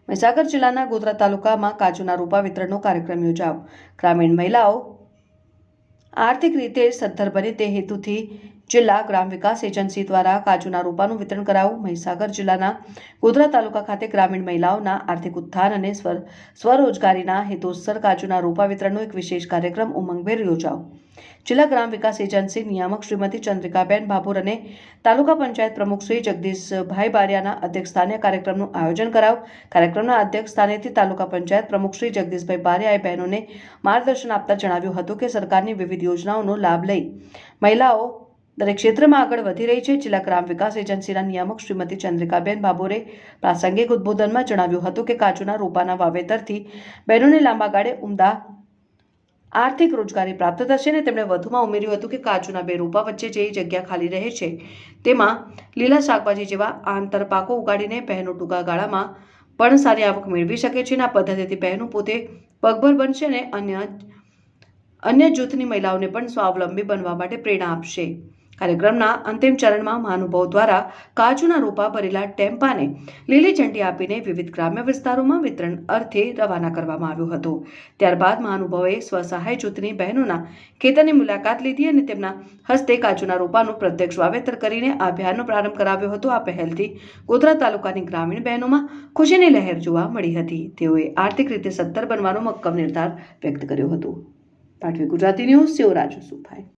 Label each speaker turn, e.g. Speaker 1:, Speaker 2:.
Speaker 1: મહીસાગર જિલ્લાના ગોધરા તાલુકામાં કાજુના રોપા વિતરણનો કાર્યક્રમ યોજાયો। ગ્રામીણ મહિલાઓ આર્થિક રીતે સદ્ધર બને તે હેતુથી જિલ્લા ગ્રામ વિકાસ એજન્સી દ્વારા કાજુના રોપાનું વિતરણ કરાયું। મહીસાગર જિલ્લાના ગોધરા તાલુકા ખાતે ગ્રામીણ મહિલાઓના આર્થિક ઉત્થાન અને સ્વરોજગારીના હેતુસર કાજુના રોપા વિતરણનો એક વિશેષ કાર્યક્રમ ઉમંગભેર યોજાયો। જિલ્લા ગ્રામ વિકાસ એજન્સી નિયામક શ્રીમતી ચંદ્રિકાબેન ભાભોર અને તાલુકા પંચાયત પ્રમુખ શ્રી જગદીશભાઈ બારિયાના અધ્યક્ષસ્થાને કાર્યક્રમનું આયોજન કરાયું। કાર્યક્રમના અધ્યક્ષસ્થાનેથી તાલુકા પંચાયત પ્રમુખ શ્રી જગદીશભાઈ બારિયાએ બહેનોને માર્ગદર્શન આપતા જણાવ્યું હતું કે સરકારની વિવિધ યોજનાઓનો લાભ લઈ મહિલાઓ દરેક ક્ષેત્રમાં આગળ વધી રહી છે। જિલ્લા ગ્રામ વિકાસ એજન્સીના નિયામક શ્રીમતી ચંદ્રિકાબેન ભાભોરે પ્રાસંગિક ઉદ્બોધનમાં જણાવ્યું હતું કે કાજુના રોપાના વાવેતરથી બહેનોને લાંબા ગાળે ઉમદા આર્થિક રોજગારી પ્રાપ્ત થશે અને તેમણે વધુમાં ઉમેર્યું હતું કે કાજુના બે રોપા વચ્ચે જે જગ્યા ખાલી રહે છે તેમાં લીલા શાકભાજી જેવા આંતર પાકો ઉગાડીને બહેનો ટૂંકા ગાળામાં પણ સારી આવક મેળવી શકે છે અને આ પદ્ધતિથી બહેનો પોતે પગભર બનશે અને અન્ય જૂથની મહિલાઓને પણ સ્વાવલંબી બનવા માટે પ્રેરણા આપશે। કાર્યક્રમના અંતિમ ચરણમાં મહાનુભાવો દ્વારા કાજુના રોપા ભરેલા ટેમ્પાને લીલી ઝંડી આપીને વિવિધ ગ્રામ્ય વિસ્તારોમાં વિતરણ અર્થે રવાના કરવામાં આવ્યો હતો। ત્યારબાદ મહાનુભાવોએ સ્વસહાય જૂથની બહેનોના ખેતરની મુલાકાત લીધી અને તેમના હસ્તે કાજુના રોપાનું પ્રત્યક્ષ વાવેતર કરીને આ અભિયાનનો પ્રારંભ કરાવ્યો હતો। આ પહેલથી ગોધરા તાલુકાની ગ્રામીણ બહેનોમાં ખુશીની લહેર જોવા મળી હતી। તેઓએ આર્થિક રીતે સદ્ધર બનવાનો મક્કમ નિર્ધાર વ્યક્ત કર્યો હતો। પાટવી ગુજરાતી ન્યૂઝ સેવ રાજુ સુભાઈ।